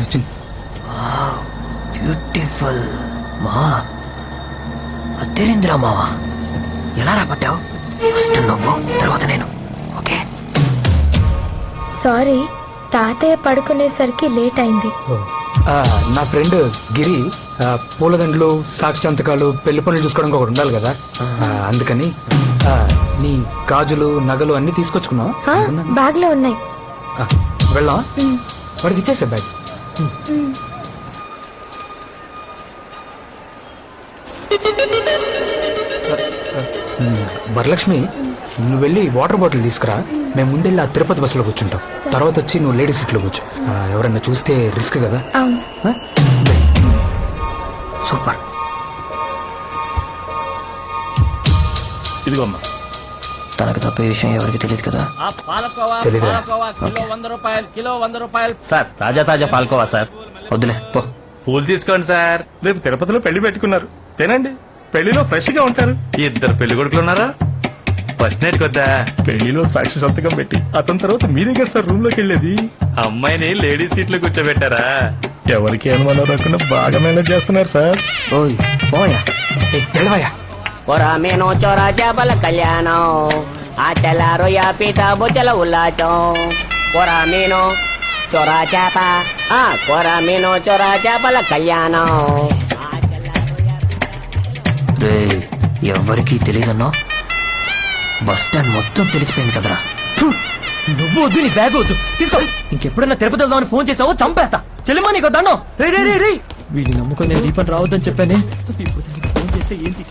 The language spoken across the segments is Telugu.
వచ్చింది. బ్యూటిఫుల్ మా అద్దెరిందిరా మావా. ఎలా రాబట్టావు? ఫస్ట్ నువ్వు, తర్వాత నేను. ఓకే. సారీ, తాతయ్య పడుకునేసరికి లేట్ అయింది. నా ఫ్రెండ్ గిరి పూలదండలు, సాక్షాంతకాలు, పెళ్లి పనులు చూసుకోవడానికి ఒకటి ఉండాలి కదా, అందుకని నీ గాజులు, నగలు అన్ని తీసుకొచ్చుకున్నావు. బ్యాగ్ లో ఉన్నాయి. వెళ్ళా వాడికి ఇచ్చేసా బ్యాగ్. వరలక్ష్మి, నువ్వు వెళ్ళి వాటర్ బాటిల్ తీసుకురా. మేము ముందెళ్ళి ఆ తిరుపతి బస్సులో కూర్చుంటాం. తర్వాత వచ్చి నువ్వు లేడీస్ సీట్లో కూర్చో. ఎవరన్నా చూస్తే రిస్క్ కదా. సూపర్. ఇదిగోమ్మా. తనకు తప్పే విషయం ఎవరికి తెలియదు కదా. కిలో 100 రూపాయలు సార్. తాజా తాజా పాలకోవా సార్. వద్దులే పో. పూలు తీసుకోండి సార్. రేపు తిరుపతిలో పెళ్లి పెట్టుకున్నారు, తినండి. పెళ్లిలో ఫ్రెష్ గా ఉంటారు. 2 పెళ్లి కొడుకులు ఉన్నారా? ఫస్ట్ నైట్ కొద్దా పెళ్లిలో సాక్షి సంతకం పెట్టి అతని తర్వాత మీరే కదా సార్ రూమ్ లోకి వెళ్ళేది. అమ్మాయిని లేడీస్ సీట్ లో కూర్చోబెట్టారా? ఎవరికి అనుమానం రాకుండా బాగా మేనేజ్ చేస్తున్నారు సార్. ఓయ్ పోయా వెళ్ళవయ్యా. మీను చోరా చేపల కళ్యాణం, ఆటల రొయ్య పీత బొచ్చల ఉల్లాచం. మీను చోరా చేప, మీను చోరా చేపల కళ్యాణం. రే, ఎవరికి తెలియదన్నా బస్ స్టాండ్ మొత్తం తెలిసిపోయింది కదరా. నువ్వు వద్దు, నీ బ్యాగ్ వద్దు, తీసుకో. ఇంకెప్పుడన్నా తిరుపతి వెళ్దామని ఫోన్ చేసావో చంపేస్తా. చెల్లెమ్మా నీకు దండం. రే రే రే రే, వీడిని నమ్ముకొని నేను దీపం రావద్దని చెప్పానే. ఫోన్ చేస్తే ఏంటి?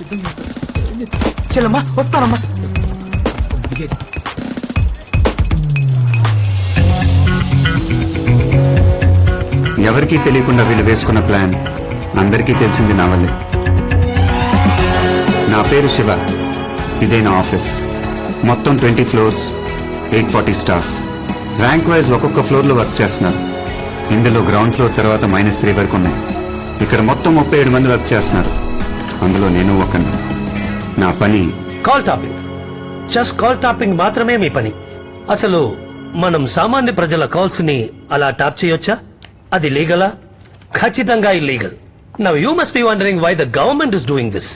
చెల్లమ్మా వస్తానమ్మా. ఎవరికీ తెలియకుండా వీళ్ళు వేసుకున్న ప్లాన్ అందరికీ తెలిసింది నా వల్లే. నా పేరు శివ, ఇదే నా ఆఫీస్. మొత్తం 20 ఫ్లోర్స్, 840 స్టాఫ్. ర్యాంక్ వైజ్ ఒక్కొక్క ఫ్లోర్ లో వర్క్ చేస్తున్నారు. ఇందులో గ్రౌండ్ ఫ్లోర్ తర్వాత -3 వరకు ఉన్నాయి. ఇక్కడ మొత్తం 37 మంది వర్క్ చేస్తున్నారు, అందులో నేను ఒకని. నా పని call topping. Just call topping మాత్రమే మీ పని. అసలు మనం సామాన్య ప్రజల కాల్స్ ని అలా టాప్ చేయొచ్చా? అది లీగలా? ఖచ్చితంగా illegal. Now you must be wondering why the government is doing this.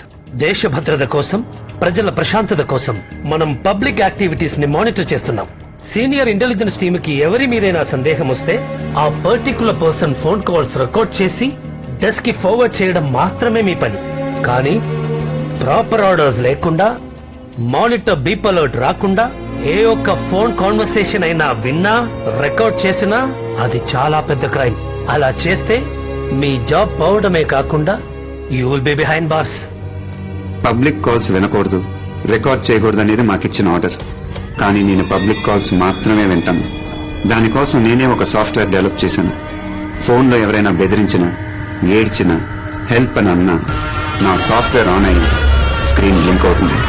దేశ భద్రత కోసం, ప్రజల ప్రశాంతత కోసం మనం పబ్లిక్ యాక్టివిటీస్ ని మానిటర్ చేస్తున్నాం. సీనియర్ ఇంటెలిజెన్స్ టీమ్ కి ఎవరి మీదైనా సందేహం వస్తే ఆ particular person phone calls record చేసి డెస్క్ కి ఫార్వర్డ్ చేయడం మాత్రమే మీ పని. కానీ ప్రాపర్ ఆర్డర్స్ లేకుండా, మానిటర్ బీప్ అలర్ట్ రాకుండా ఏ ఒక్క ఫోన్ కాన్వర్సేషన్ అయినా విన్నా, రికార్డ్ చేసినా అది చాలా పెద్ద క్రైమ్. అలా చేస్తే మీ జాబ్ పోవడమే కాకుండా you will be behind bars. Public calls వినకూడదు, రికార్డ్ చేయకూడదు అనేది మాకిచ్చిన ఆర్డర్. కానీ నేను పబ్లిక్ కాల్స్ మాత్రమే వింటాను. దానికోసం నేనే ఒక సాఫ్ట్వేర్ డెవలప్ చేశాను. ఫోన్లో ఎవరైనా బెదిరించినా, ఏడ్చినా, హెల్ప్ అని అన్నా నా సాఫ్ట్వేర్ ఆన్ అయ్యి స్క్రీన్ బ్లింక్ అవుతుంది.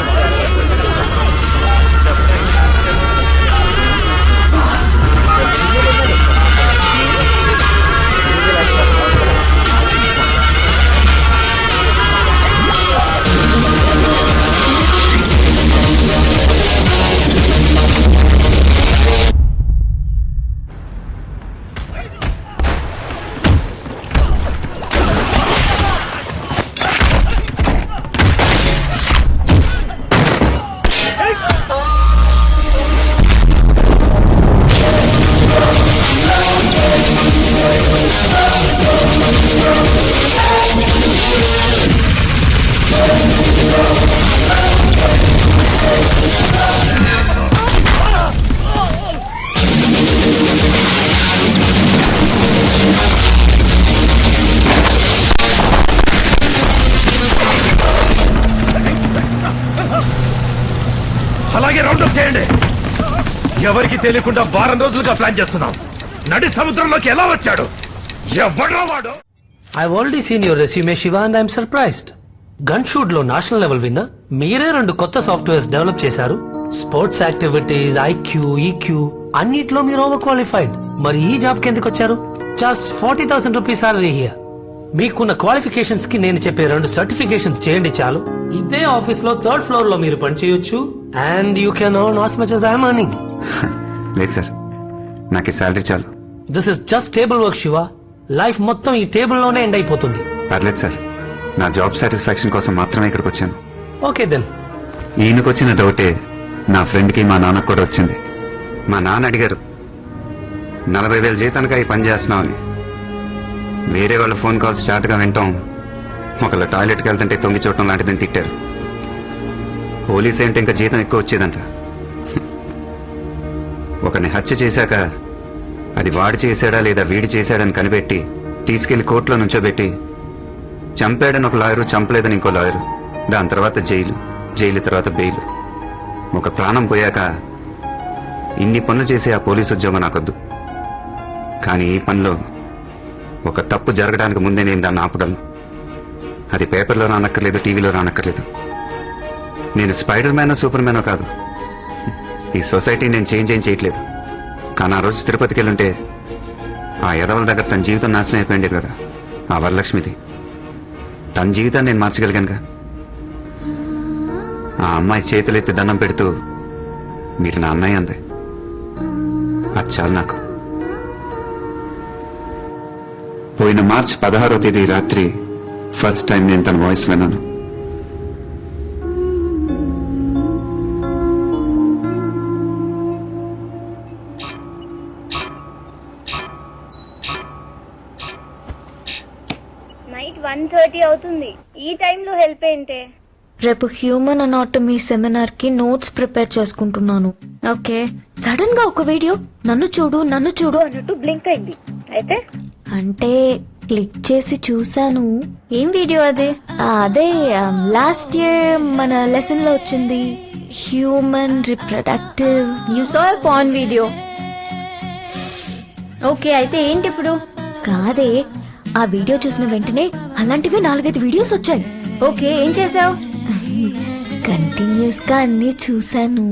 అలాగే రౌండప్ చేయండి. ఎవరికి తెలియకుండా వారం రోజులుగా ప్లాన్ చేస్తున్నాం. నడి సముద్రంలోకి ఎలా వచ్చాడు? ఎవడో వాడు. I've already seen your resume, Shiva, and I'm surprised. Gun shoot లో నేషనల్ లెవెల్ విన్నర్. మీరే 2 కొత్త సాఫ్ట్వేర్స్ డెవలప్ చేశారు. స్పోర్ట్స్ యాక్టివిటీస్, ఐక్యూ, ఈక్యూ అన్నిట్లో మీరు ఓవర్ క్వాలిఫైడ్. మరి ఈ జాబ్ కి ఎందుకు వచ్చారు? Just 40,000 rupees salary here. మీకున్న క్వాలిఫికేషన్స్ కి నేను చెప్పే 2 సర్టిఫికేషన్స్ చేయండి చాలు. ఇదే ఆఫీస్ లో 3rd ఫ్లోర్ లో మీరు పనిచేయొచ్చు. And you can earn as much as I'm earning. లేదు సార్, నాకు ఈ శాలరీ చాలు. This is just table work, Shiva. Life మొత్తం ఈ టేబుల్లోనే ఎండ్ అయిపోతుంది. పర్లేదు సార్, నా జాబ్ సాటిస్ఫాక్షన్ కోసం మాత్రమే ఇక్కడికి వచ్చాను. Okay then. ఈయనకొచ్చిన డౌటే నా ఫ్రెండ్కి మా నాన్నకు కూడా వచ్చింది. మా నాన్న అడిగారు 40,000 జీతానికి అయి పని చేస్తున్నామని. వేరే వాళ్ళ ఫోన్ కాల్స్ చాటుగా వింటాం, ఒకళ్ళ టాయిలెట్కి వెళ్తుంటే తొంగి చూడటం లాంటిదని తిట్టారు. పోలీస్ ఏంటి ఇంకా జీతం ఎక్కువ వచ్చేదంట. ఒకరిని హత్య చేశాక అది వాడు చేశాడా లేదా వీడి చేశాడని కనిపెట్టి తీసుకెళ్లి కోర్టులో నుంచోబెట్టి చంపాడని ఒక లాయరు, చంపలేదని ఇంకో లాయరు, దాని తర్వాత జైలు తర్వాత బెయిల్. ఒక ప్రాణం పోయాక ఇన్ని పనులు చేసే ఆ పోలీసు ఉద్యోగం నాకొద్దు. కానీ ఈ పనిలో ఒక తప్పు జరగడానికి ముందే నేను దాన్ని ఆపగలను. అది పేపర్లో రానక్కర్లేదు, టీవీలో రానక్కర్లేదు. నేను స్పైడర్ మ్యానో సూపర్ మ్యానో కాదు. ఈ సొసైటీ నేను చేంజ్ ఏం చేయట్లేదు. కానీ ఆ రోజు తిరుపతికి వెళ్ళుంటే ఆ ఎదవల దగ్గర తన జీవితం నాశనం అయిపోయింది కదా, ఆ వరలక్ష్మిది. తన జీవితాన్ని నేను మార్చగలిగానుగా. ఆ అమ్మాయి చేతులెత్తి దండం పెడుతూ మీరు నా అన్నయ్య అంది. అది చాలు నాకు. పోయిన మార్చి 16వ తేదీ రాత్రి ఫస్ట్ టైం నేను తన వాయిస్ విన్నాను. నైట్ 1:30 అవుతుంది. ఈ టైంలో హెల్ప్ ఏంటే? రేపు హ్యూమన్ అనాటమీ సెమినార్ కి నోట్స్ ప్రిపేర్ చేసుకుంటున్నాను. ఓకే. సడన్ గా ఒక వీడియో నన్ను చూడు అన్నట్టు బ్లింక్ అయింది. అయితే అంటే క్లిక్ చేసి చూసాను. ఏం వీడియో అది? అదే లాస్ట్ ఇయర్ మన లెసన్ లో వచ్చింది, human reproductive. You saw a porn video. Okay, అయితే ఏంటి ఇప్పుడు? కాదే, ఆ వీడియో చూసిన వెంటనే అలాంటివి 4-5 వీడియోస్ వచ్చాయి. ఓకే, ఏం చేసావు? కంటిన్యూస్ గా అన్ని చూసాను.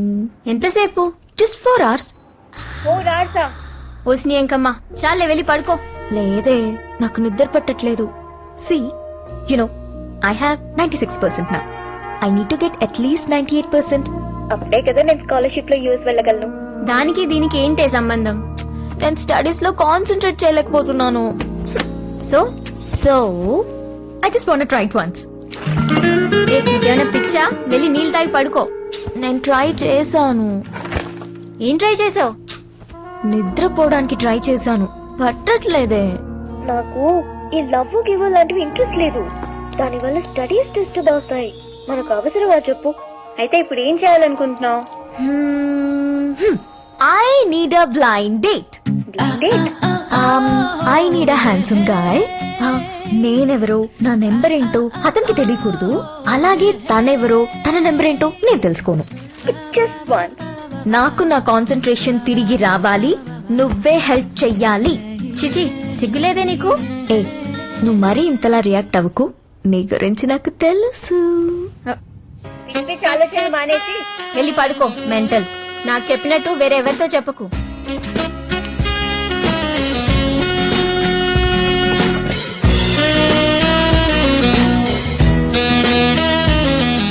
ఎంతసేపు? Just 4 hours. 4 hours? ఓస్ని ఎంకమ్మా, చాలే వెళ్ళి పడుకో. లేదే, నాకు నిద్ర పట్టట్లేదు. See, you know, I have 96% now. I need to get at least 98%. అప్పుడే కదా నేను స్కాలర్షిప్ లో యూఎస్ వెళ్ళగలను. దానికి దీనికి ఏంటే సంబంధం? నేను స్టడీస్ లో కాన్సన్ట్రేట్ చేయలేకపోతున్నాను. So So, I just want to try it once. ఏమైనా పిచ్చా? వెళ్ళి నీళ్ళు తాగి పడుకో. నేను ట్రై చేశాను. ఏం ట్రై చేసావు? నిద్రపోవడానికి ట్రై చేశాను, పట్టట్లేదే. నాకు ఈ లవ్ గివ్ లాంటివి ఇంట్రెస్ట్ లేదు. దానివల్ల స్టడీస్ డిస్టర్బ్ అవుతాయి. మనకు అవసరమా చెప్పు? అయితే ఇప్పుడు ఏం చేయాలనుకుంటున్నావు? I need a blind date. I need a handsome guy. నేనెవరో, నా నెంబర్ ఏంటో అతనికి తెలియకూడదు. అలాగే తనెవరో, తన నెంబర్ ఏంటో నేను తెలుసుకోను. Just one. నాకు నా కాన్సన్ట్రేషన్ తిరిగి రావాలి. నువ్వే హెల్ప్ చెయ్యాలి. చిచి, సిగ్గులేదే నీకు? ఏ, నువ్వు మరీ ఇంతలా రియాక్ట్ అవ్వకు. నీ గురించి నాకు తెలుసు. ఆలోచన మానేసి వెళ్ళి పడుకో. మెంటల్. నాకు చెప్పినట్టు వేరే ఎవరితో చెప్పకు.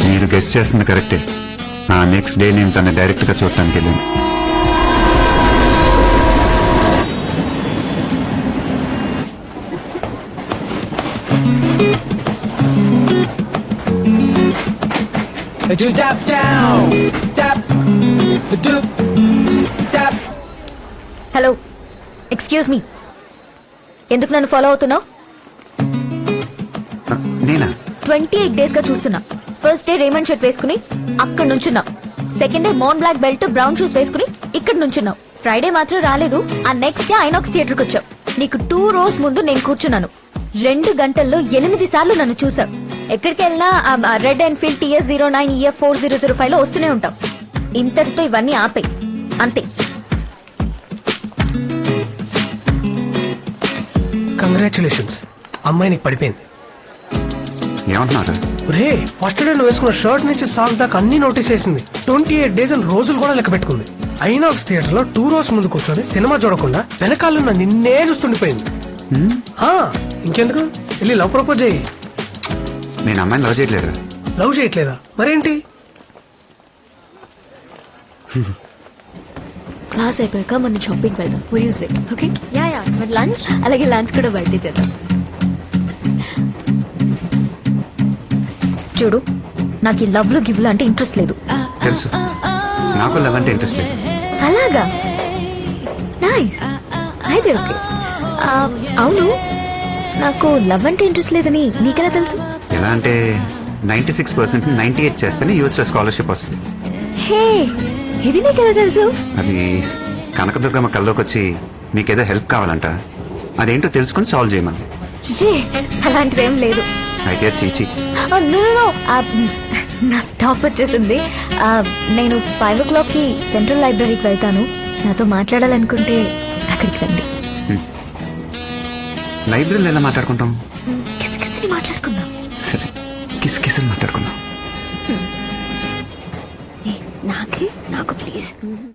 మీరు గెస్ట్ చేస్తుంది కరెక్టే. ఆ నెక్స్ట్ డే నేను తన డైరెక్ట్ గా చూడటానికి వెళ్ళాను. హలో, ఎక్స్క్యూజ్ మీ, ఎందుకు నన్ను ఫాలో అవుతున్నావు? నేనా? 28 days గా చూస్తున్నా. ఫస్ట్ డే రేమండ్ షర్ట్ వేసుకుని అక్కడ నుంచున్నావు. సెకండ్ డే మోన్ బ్లాక్ బెల్ట్ బ్రౌన్ షూస్ వేసుకుని ఇక్కడ నుంచున్నావు. ఫ్రైడే మాత్రం రాలేదు. ఆ నెక్స్ట్ డే ఐనాక్స్ థియేటర్ కి వచ్చావు. నీకు 2 rows ముందు నేను కూర్చున్నాను. 2 గంటల్లో 8 సార్లు నన్ను చూసావు. ఎక్కడికి వెళ్ళినా రెడ్ ఎన్ఫీల్డ్ TS09 EF 4005 లో వస్తూనే ఉంటావు. ఇంతటితో ఇవన్నీ ఆపేయి, అంతే. కంగ్రాచులేషన్స్, అమ్మాయి నీకు పడిపోయింది. ఏమంటున్నారు? రే, ఫస్ట్ డే నువ్వు వేసుకున్న షర్ట్ నుంచి సాక్స్ దాకా అన్ని నోటీస్ చేసింది. 28 days అని రోజులు కూడా లెక్క పెట్టుకుంది. ఐనాక్స్ థియేటర్ లో 2 rows ముందు కూర్చొని సినిమా చూడకుండా వెనకాలన్న నిన్నే చూస్తుండిపోయింది. ఇంకెందుకు, వెళ్ళి లవ్ ప్రపోజ్ చేయి. నేను అమ్మాయిని లవ్ చేయట్లేదు. లవ్ చేయట్లేదా? మరేంటి? క్లాస్ అయిపోయాక మన షాపింగ్ వెళ్దాం ఓకే యా మరి లంచ్ అలాగే లంచ్ కూడా బయట చేద్దాం చూడు నాకు ఈ లవ్ లో గివ్ లో అంటే ఇంట్రెస్ట్ లేదు తెలుసు నాకు లవ్ అంటే ఇంట్రెస్ట్ లేదు. అలాగా నైస్ అయితే ఓకే అవును నాకు లవ్ అంటే ఇంట్రెస్ట్ లేదని నీకెలా తెలుసు ఎలా అంటే 96% 98 చేస్తేనే యూఎస్ స్కాలర్షిప్ వస్తుంది. హే ఇది నీకెలా తెలుసు అది కనకదుర్గమ్మ కల్లోకి వచ్చి మీకేదో హెల్ప్ కావాలంట, అదేంటో తెలుసుకుని సాల్వ్ చేయమని. చిచి అలాంటిదేం లేదు అయితే చీచి. No. నా స్టాప్ వచ్చేసింది నేను 5 o'clock కి సెంట్రల్ లైబ్రరీకి వెళ్తాను నాతో మాట్లాడాలనుకుంటే అక్కడికి రండి లైబ్రరీలో ఎలా మాట్లాడుకుంటాం? కిసకిసని మాట్లాడుకుందాం సరే కిస్ మాట్లాడుకుందాం. నాకు ప్లీజ్